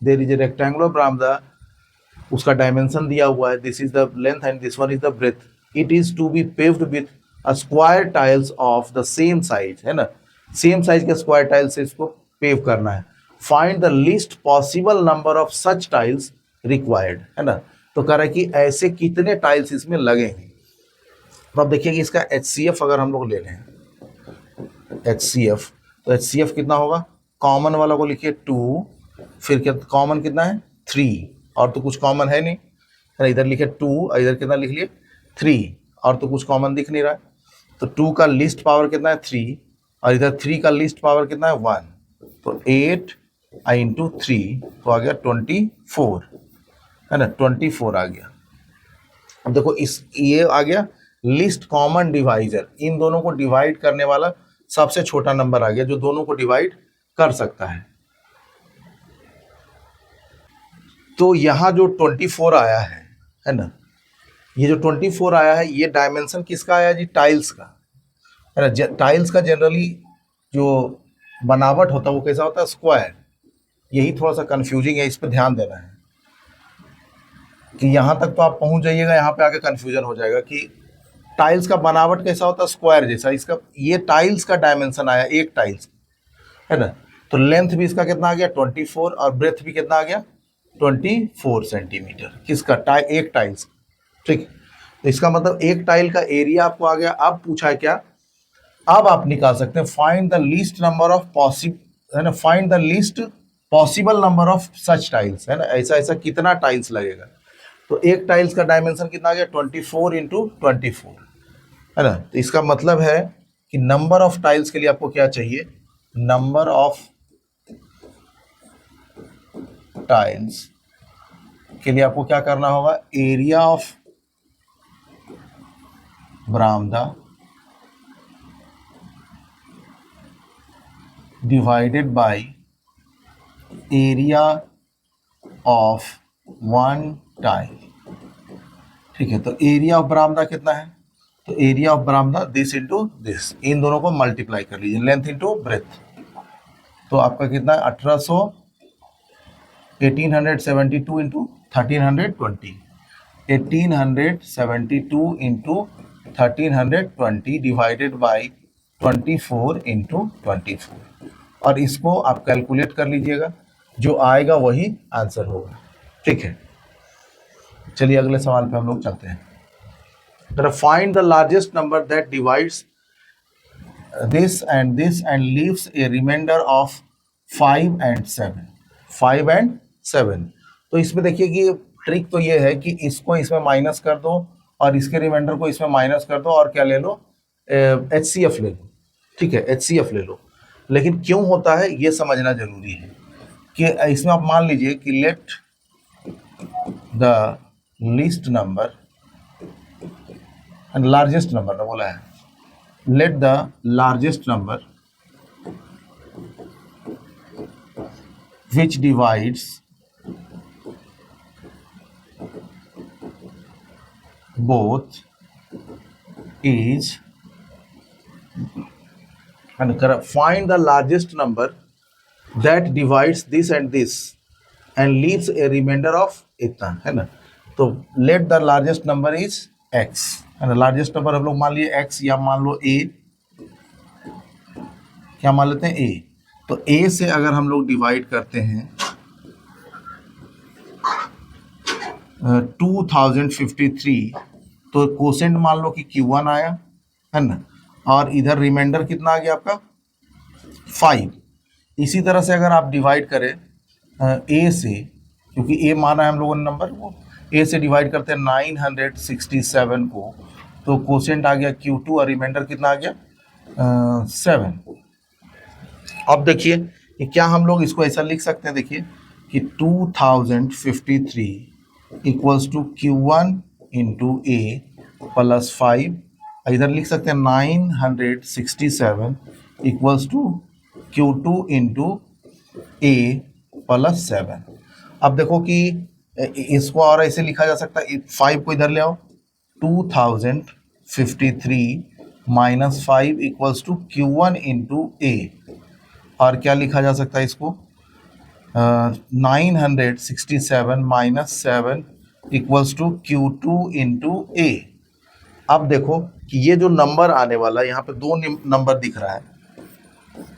देयर इज ए रेक्टेंगुलर बरामदा, उसका डायमेंशन दिया हुआ है, this is the length and this one is the breadth, it is to be paved with a square tiles of the same size, है ना, सेम साइज के स्क्वायर टाइल्स से इसको पेव करना है। Find the least possible number of such tiles required, है ना। तो कह रहा है कि ऐसे कितने टाइल्स इसमें लगेंगे। तो अब देखिए कि इसका HCF अगर हम लोग ले लें, HCF, तो HCF कितना होगा, कॉमन वाला को लिखिए 2, फिर क्या कॉमन कितना है 3, और तो कुछ कॉमन है नहीं, है ना, इधर लिखे 2 और इधर कितना लिख लिए 3, और तो कुछ कॉमन दिख नहीं रहा है, तो 2 का लीस्ट पावर कितना है 3, और इधर 3 का लीस्ट पावर कितना है 1, तो 8 आई इंटू 3, तो आ गया 24, है ना, 24 आ गया। अब देखो इस ये आ गया लीस्ट कॉमन डिवाइजर, इन दोनों को डिवाइड करने वाला सबसे छोटा नंबर आ गया जो दोनों को डिवाइड कर सकता है। तो यहाँ जो 24 आया है ना, ये जो 24 आया है ये डायमेंशन किसका आया जी, टाइल्स का, है ना। टाइल्स का जनरली जो बनावट होता है वो कैसा होता है, स्क्वायर। यही थोड़ा सा कंफ्यूजिंग है, इस पर ध्यान देना है कि यहाँ तक तो आप पहुँच जाइएगा, यहाँ पे आके कंफ्यूजन हो जाएगा कि टाइल्स का बनावट कैसा होता है, स्क्वायर जैसा। इसका ये टाइल्स का डायमेंशन आया एक टाइल्स, है ना, तो लेंथ भी इसका कितना आ गया 24, और ब्रेथ भी कितना आ गया 24 सेंटीमीटर, किसका एक टाइल्स, ठीक। तो इसका मतलब एक टाइल का एरिया आपको आ गया। अब पूछा है क्या, अब आप निकाल सकते हैं find the least number of possible, है ना, find the least possible number of such tiles, है ना, ऐसा ऐसा कितना टाइल्स लगेगा। तो एक टाइल्स का डायमेंशन कितना आ गया 24 इंटू 24, है ना। तो इसका मतलब है कि नंबर ऑफ टाइल्स के लिए आपको क्या चाहिए, नंबर ऑफ टाइल्स के लिए आपको क्या करना होगा, एरिया ऑफ बरामदा divided by area of one tile, ठीक है। तो एरिया ऑफ बरामदा कितना है, तो एरिया ऑफ बरामदा दिस इंटू दिस, इन दोनों को मल्टीप्लाई कर लीजिए, लेंथ इंटू ब्रेथ, तो आपका कितना है 1872 into 1320, 1872 into 1320 divided by 24 into 24, और इसको आप कैलकुलेट कर लीजिएगा, जो आएगा वही आंसर होगा, ठीक है। चलिए अगले सवाल पे हम लोग चलते हैं। Find the largest number that divides this and leaves a remainder of 5 and 7, 5 and 7। तो इसमें देखिए कि ट्रिक तो ये है कि इसको इसमें माइनस कर दो और इसके रिमाइंडर को इसमें माइनस कर दो, और क्या ले लो, HCF ले लो, ठीक है, HCF ले लो। लेकिन क्यों होता है ये समझना जरूरी है कि इसमें आप मान लीजिए कि let the least number and largest number ना बोला है, let the largest number which divides both is and find the largest number that divides this and this and leaves a remainder of इतना, है ना। तो let the largest number is x, है ना। Largest number हम लोग मान लिए x या मान लो a, क्या मान लेते हैं a। तो a से अगर हम लोग डिवाइड करते हैं 2053, तो कोसेंट मान लो कि Q1 आया, है ना, और इधर रिमाइंडर कितना आ गया आपका 5। इसी तरह से अगर आप डिवाइड करें a से, क्योंकि a माना है हम लोगों ने नंबर, वो a से डिवाइड करते हैं 967 को, तो कोसेंट आ गया Q2 और रिमाइंडर कितना आ गया 7। अब देखिए कि क्या हम लोग इसको ऐसा लिख सकते हैं, देखिए कि 2053 equals to Q1 into a plus 5, इधर लिख सकते हैं 967 equals to Q2 into a plus 7। अब देखो कि इसको और ऐसे लिखा जा सकता है, 5 को इधर ले आओ, 2053 minus 5 equals to Q1 into A, और क्या लिखा जा सकता है इसको 967 minus 7 equals to Q2 into A. अब देखो कि ये जो नंबर आने वाला है, यहाँ पे दो नंबर दिख रहा है,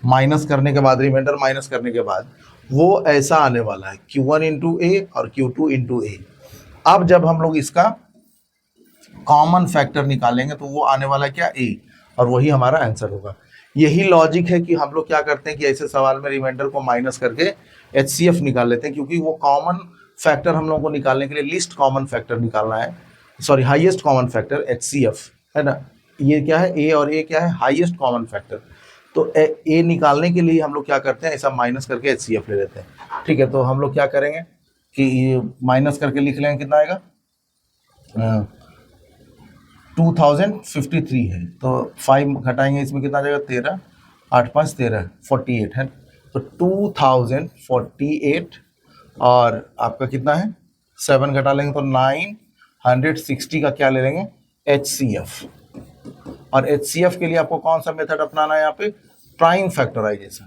माइनस करने के बाद, रिमाइंडर माइनस करने के बाद, वो ऐसा आने वाला है Q1 इंटू ए और Q2 इंटू ए। अब जब हम लोग इसका कॉमन फैक्टर निकालेंगे तो वो आने वाला क्या a, और वही हमारा आंसर होगा। यही लॉजिक है कि हम लोग क्या करते हैं कि ऐसे सवाल में रिमाइंडर को माइनस करके HCF निकाल लेते हैं, क्योंकि वो कॉमन फैक्टर हम लोगों को निकालने के लिए लिस्ट कॉमन फैक्टर निकालना है, sorry highest common factor HCF, है ना। ये क्या है, a और a क्या है, हाईएस्ट कॉमन फैक्टर। तो a निकालने के लिए हम लोग क्या करते हैं, ऐसा माइनस करके HCF ले लेते हैं। ठीक है, तो हम लोग क्या करेंगे कि माइनस करके लिख लेंगे, कितना आएगा 2053 है, तो 5 घटाएंगे, इसमें कितना आ जाएगा 13, 8 5 13 48 है, तो 2048, और आपका कितना है 7 घटा लेंगे तो 960 का क्या ले लेंगे HCF। और HCF के लिए आपको कौन सा मेथड अपनाना है यहाँ पे, प्राइम फैक्टराइजेशन,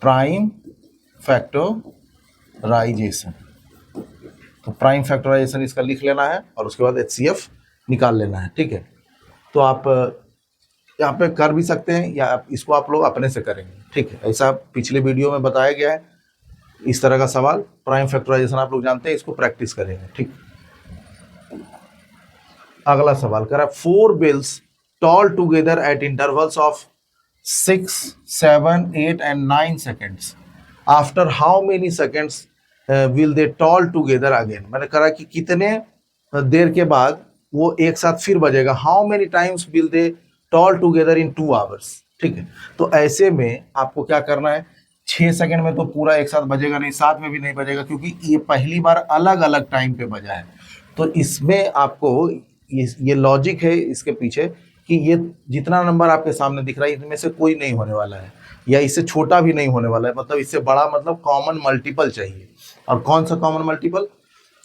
प्राइम फैक्टराइजेशन। तो प्राइम फैक्टराइजेशन इसका लिख लेना है और उसके बाद HCF निकाल लेना है। ठीक है, तो आप यहाँ पे कर भी सकते हैं या इसको आप लोग अपने से करेंगे। ठीक है, ऐसा पिछले वीडियो में बताया गया है, इस तरह का सवाल प्राइम फैक्टराइजेशन आप लोग जानते हैं, इसको प्रैक्टिस करेंगे। ठीक, अगला सवाल करा, 4 bills toll together at intervals of 6, 7, 8 and 9 seconds. After how many seconds will they toll together again? मैंने कहा कि कितने देर के बाद वो एक साथ फिर बजेगा, how many times will they toll together in 2 hours। ठीक है, तो ऐसे में आपको क्या करना है, 6 सेकंड में तो पूरा एक साथ बजेगा नहीं, 7 में भी नहीं बजेगा, क्योंकि ये पहली बार अलग अलग टाइम पे बजा है। तो इसमें आपको ये लॉजिक है इसके पीछे कि ये जितना नंबर आपके सामने दिख रहा है इनमें से कोई नहीं होने वाला है, या इससे छोटा भी नहीं होने वाला है, मतलब इससे बड़ा, मतलब कॉमन मल्टीपल चाहिए। और कौन सा कॉमन मल्टीपल,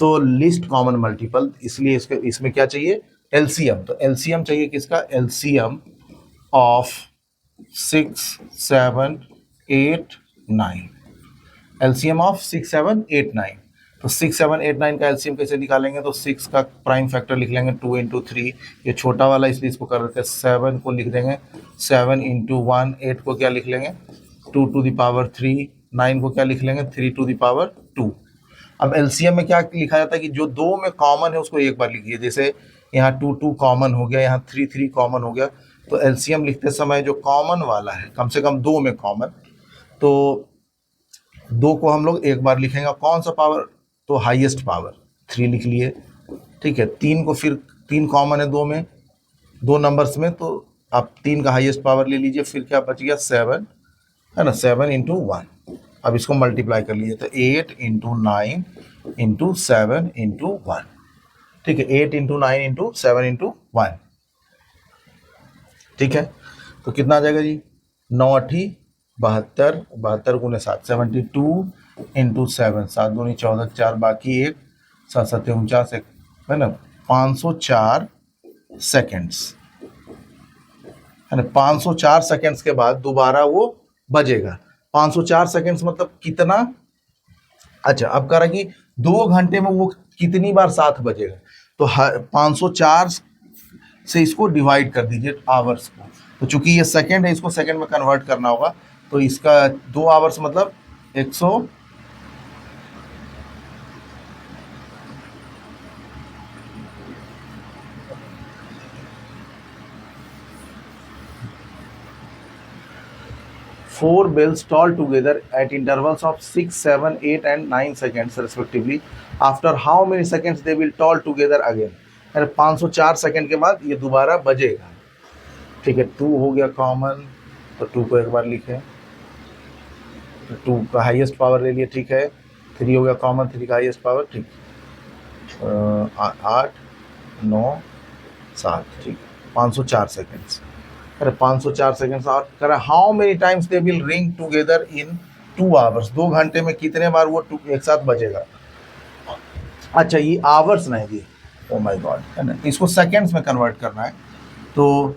तो लिस्ट कॉमन मल्टीपल। इसलिए इसमें क्या चाहिए, एलसीएम। तो एलसीएम चाहिए किसका, एलसीएम ऑफ 6, 7, 8, 9, एलसीएम ऑफ 6, 7, 8, 9। तो 6, 7, 8, 9 का एलसीएम कैसे निकालेंगे, तो 6 का प्राइम फैक्टर लिख लेंगे 2 इंटू 3, ये छोटा वाला इसलिए इसको कर देते हैं, 7 को लिख देंगे 7 इंटू 1, 8 को क्या लिख लेंगे 2 टू द पावर 3, 9 को क्या लिख लेंगे 3 टू द पावर 2। अब एलसीएम में क्या लिखा जाता है कि जो दो में कॉमन है उसको एक बार लिखिए, जैसे यहाँ 2, 2 कॉमन हो गया, यहाँ 3, 3 कॉमन हो गया। तो एलसीएम लिखते समय जो कॉमन वाला है, कम से कम दो में कॉमन, तो 2 को हम लोग एक बार लिखेंगे, कौन सा पावर, तो हाईएस्ट पावर 3 लिख लिए। ठीक है, 3 को फिर 3 कॉमन है दो में, दो नंबर्स में, तो आप 3 का हाईएस्ट पावर ले लीजिए, फिर क्या बच गया 7, है ना, 7 इंटू 1। अब इसको मल्टीप्लाई कर लीजिए, तो 8 इंटू 9 इंटू 7 इंटू 1। ठीक है, 8 इंटू 9 इंटू 7 इंटू 1, ठीक है। तो कितना आ जाएगा जी, 9 72, 72 गुने 7, 72 इंटू 7, 7 दूनी 14, 4 बाकी 1, 7 7 49, है ना, 504 सेकेंड्स, है ना। 504 सेकेंड्स के बाद दोबारा वो बजेगा। 504 सेकेंड्स मतलब कितना, अच्छा अब कह रहा कि 2 घंटे में वो कितनी बार 7 बजेगा, तो 504 से इसको डिवाइड कर दीजिए आवर्स को। तो चूंकि ये सेकंड है, इसको सेकंड में कन्वर्ट करना होगा, तो इसका 2 आवर्स मतलब 100, 4 bells toll together at intervals of 6, 7, 8 and 9 seconds respectively. After how many seconds they will toll together again? 504 second के बाद ये दोबारा बजेगा, ठीक है। 2 हो गया कॉमन, तो 2 को एक बार लिखें, तो 2 का हाईएस्ट पावर ले लिए, ठीक है। 3 हो गया कॉमन, 3 का हाईएस्ट पावर, ठीक, 8 9 7, ठीक, 504 सेकेंड्स। अरे 504 सेकेंड्स और करा how many times they will ring together in 2 hours, 2 घंटे में कितने बार वो एक साथ बजेगा। अच्छा ये आवर्स नहीं दिए, ओ माय गॉड, है ना, इसको सेकेंड्स में कन्वर्ट करना है। तो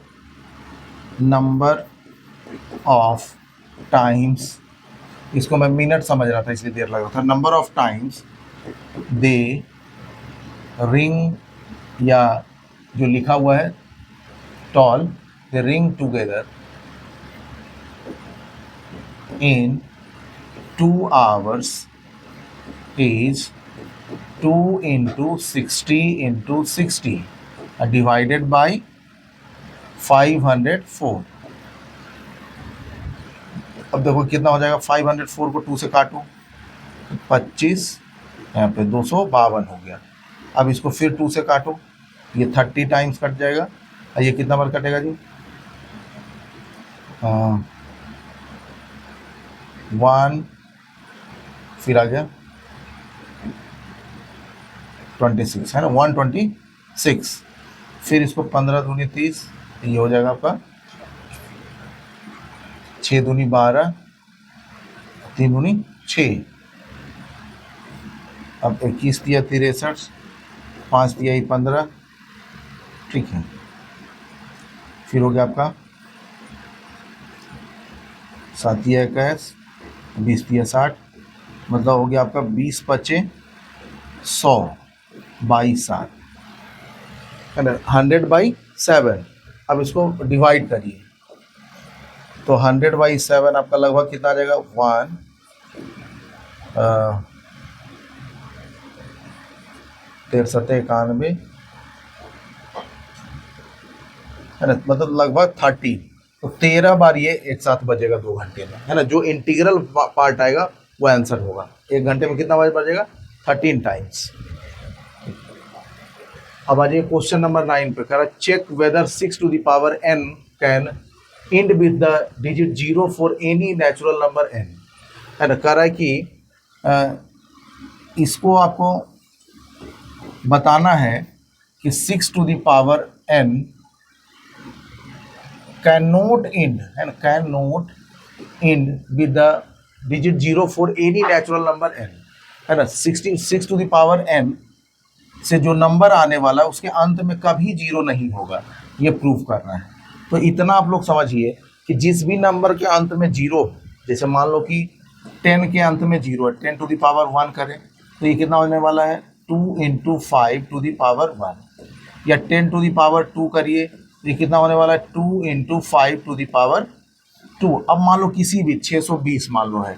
नंबर ऑफ टाइम्स, इसको मैं मिनट समझ रहा था इसलिए देर लग रहा था, number of times they ring, या जो लिखा हुआ है toll, they ring together in 2 hours is 2 into 60 into 60 divided by 504। अब देखो कितना हो जाएगा, 504 को 2 से काटो, 25, यहाँ पे 252 हो गया। अब इसको फिर 2 से काटो, ये 30 टाइम्स कट जाएगा, और ये कितना बार कटेगा जी, 1, फिर आ गया 26, है ना, 126, फिर इसको 15 दूनी 30, ये हो जाएगा आपका 6 दूनी 12, 3 दूनी 6, अब 21 दिया 63, 5 दिया 15, ठीक है। फिर हो गया आपका 7 दिया 21, 20 दिया 60, मतलब हो गया आपका 20 पचे 100, 22 7, है ना, 100/7। अब इसको डिवाइड करिए, तो 100/7 आपका लगभग कितना आ जाएगा, 1 13 91, है ना, मतलब लगभग 30, तो 13 बार ये एक साथ बजेगा 2 घंटे में, है ना। जो इंटीग्रल पार्ट आएगा वो आंसर होगा। 1 घंटे में कितना बार बजेगा, 13 टाइम्स। अब आ जाइए क्वेश्चन नंबर 9 पे, कह रहा check whether 6 to the power n can end with the digit 0 for any natural number n, है ना। कह रहा है कि इसको आपको बताना है कि 6 to the power n can note and, है ना, can note and with the digit 0 for any natural number n, है ना। 6 to the power n से जो नंबर आने वाला है उसके अंत में कभी 0 नहीं होगा, ये प्रूफ करना है। तो इतना आप लोग समझिए कि जिस भी नंबर के अंत में 0, जैसे मान लो कि 10 के अंत में 0 है, 10 to the power 1 करें तो ये कितना होने वाला है, 2 into 5 to the power 1, या 10 to the power 2 करिए तो ये कितना होने वाला है, 2 into 5 to the power 2। अब मान लो किसी भी 620 मान लो है,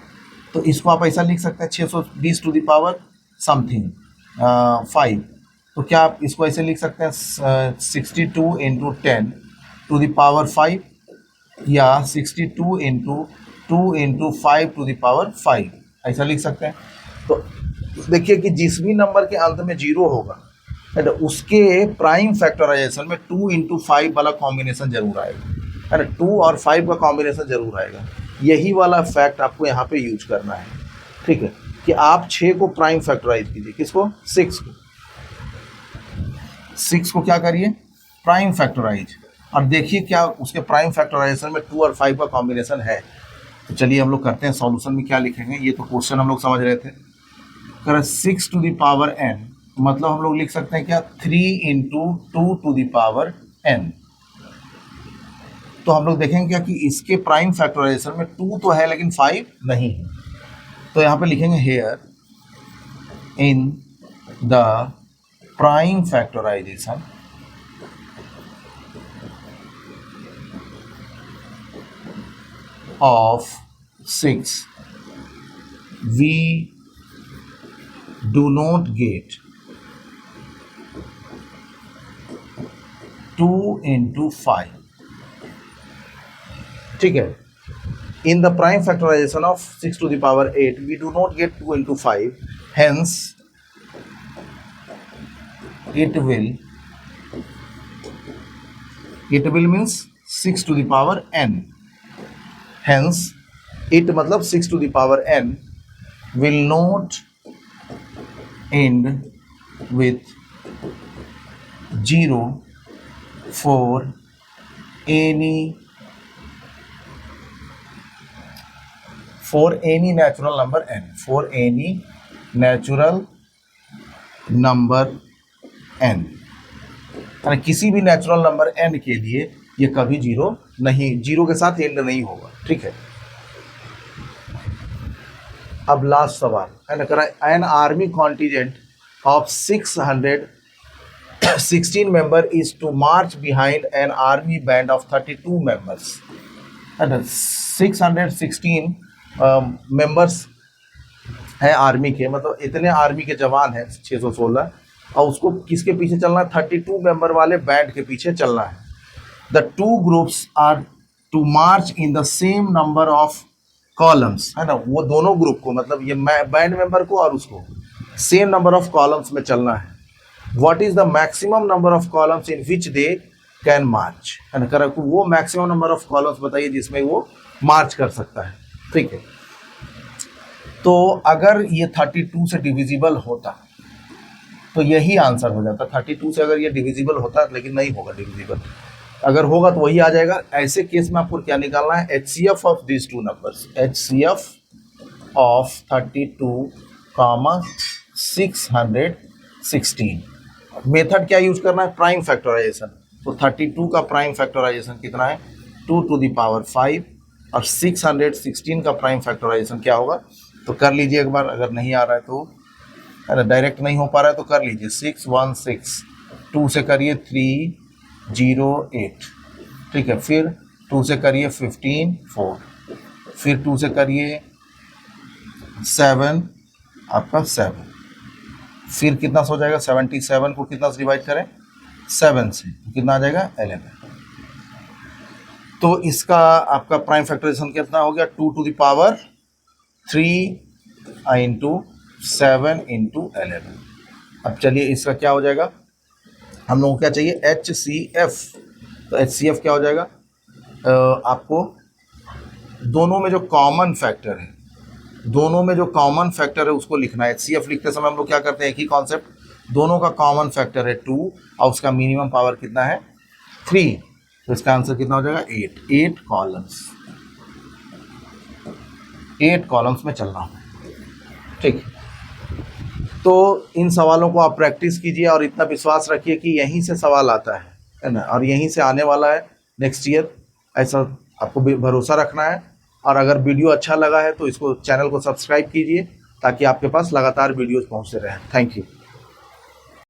तो इसको आप ऐसा लिख सकते हैं 620 to the power समथिंग 5, तो क्या आप इसको ऐसे लिख सकते हैं 62 into 10 to the power 5, या 62 into 2 into 5 to the power 5, ऐसा लिख सकते हैं। तो देखिए कि जिस भी नंबर के अंत में 0 होगा, है ना, उसके प्राइम फैक्टराइजेशन में 2 into 5 वाला कॉम्बिनेशन जरूर आएगा, है ना, 2 और 5 का कॉम्बिनेशन जरूर आएगा। यही वाला फैक्ट आपको यहाँ पे यूज करना है, ठीक है, कि आप 6 को प्राइम फैक्टराइज कीजिए, किसको, 6 को। 6 को क्या करिए, प्राइम फैक्टराइज, और देखिए क्या उसके प्राइम फैक्टराइजेशन में 2 और 5 का कॉम्बिनेशन है। तो चलिए हम लोग करते हैं, सॉल्यूशन में क्या लिखेंगे, ये तो क्वेश्चन हम लोग समझ रहे थे। कर 6 टू द पावर n, मतलब हम लोग लिख सकते हैं क्या, 3 into 2 to the power n। तो हम लोग देखेंगे क्या कि इसके प्राइम फैक्टराइजेशन में 2 तो है लेकिन 5 नहीं है। तो यहाँ पे लिखेंगे here in the prime factorization of 6 we do not get 2 into 5, ठीक है। In the prime factorization of 6 to the power 8 we do not get 2 into 5, hence it will means 6 to the power n, hence it मतलब 6 to the power n will not end with 0 for any natural number n, for any natural number n, किसी भी natural number n के लिए ये कभी zero के साथ and नहीं होगा, ठीक है। अब लास्ट सवाल है ना, करा an army contingent of 616 member is to march behind an army band of 32 members, है ना। 616 मेंबर्स हैं आर्मी के, मतलब इतने आर्मी के जवान हैं 616, और उसको किसके पीछे चलना है, 32 मेंबर वाले बैंड के पीछे चलना है। The two groups are to march in the same number of columns, है ना। वो दोनों ग्रुप को, मतलब ये बैंड मेंबर को और उसको सेम नंबर ऑफ कॉलम्स में चलना है। What is the maximum number of columns in which they can march, है ना। करेक्ट, वो मैक्सिमम नंबर ऑफ कॉलम्स बताइए जिसमें वो मार्च कर सकता है, ठीक है। तो अगर ये 32 से डिविजिबल होता तो यही आंसर हो जाता, 32 से अगर ये डिविजिबल होता, लेकिन नहीं होगा डिविजिबल, अगर होगा तो वही आ जाएगा। ऐसे केस में आपको क्या निकालना है, HCF of this two numbers, HCF of 32, 616। Method क्या यूज करना है, प्राइम फैक्टराइजेशन। तो 32 का प्राइम फैक्टराइजेशन कितना है, 2 टू द पावर 5, और 616 का प्राइम फैक्टराइजेशन क्या होगा, तो कर लीजिए एक बार, अगर नहीं आ रहा है तो, है ना, डायरेक्ट नहीं हो पा रहा है तो कर लीजिए। 616, 2 से करिए 308, ठीक है। फिर 2 से करिए 15, 4, फिर 2 से करिए 7, आपका 7, फिर कितना हो जाएगा, 77 को कितना से डिवाइड करें, 7 से, कितना आ जाएगा, 11। तो इसका आपका प्राइम फैक्टराइजेशन कितना हो गया, 2 to the power 3 into 7 into 11। अब चलिए इसका क्या हो जाएगा, हम लोगों को क्या चाहिए, HCF। तो HCF क्या हो जाएगा, आपको दोनों में जो कॉमन फैक्टर है, उसको लिखना है। HCF लिखते समय हम लोग क्या करते हैं, एक ही कॉन्सेप्ट, दोनों का कॉमन फैक्टर है 2 और उसका मिनिमम पावर कितना है, 3। तो इसका आंसर कितना हो जाएगा, 8 कॉलम्स, 8 कॉलम्स में चलना है, ठीक। तो इन सवालों को आप प्रैक्टिस कीजिए और इतना विश्वास रखिए कि यहीं से सवाल आता है ना, और यहीं से आने वाला है नेक्स्ट ईयर, ऐसा आपको भरोसा रखना है। और अगर वीडियो अच्छा लगा है तो इसको, चैनल को सब्सक्राइब कीजिए ताकि आपके पास लगातार वीडियोस पहुंचते रहें। Thank you.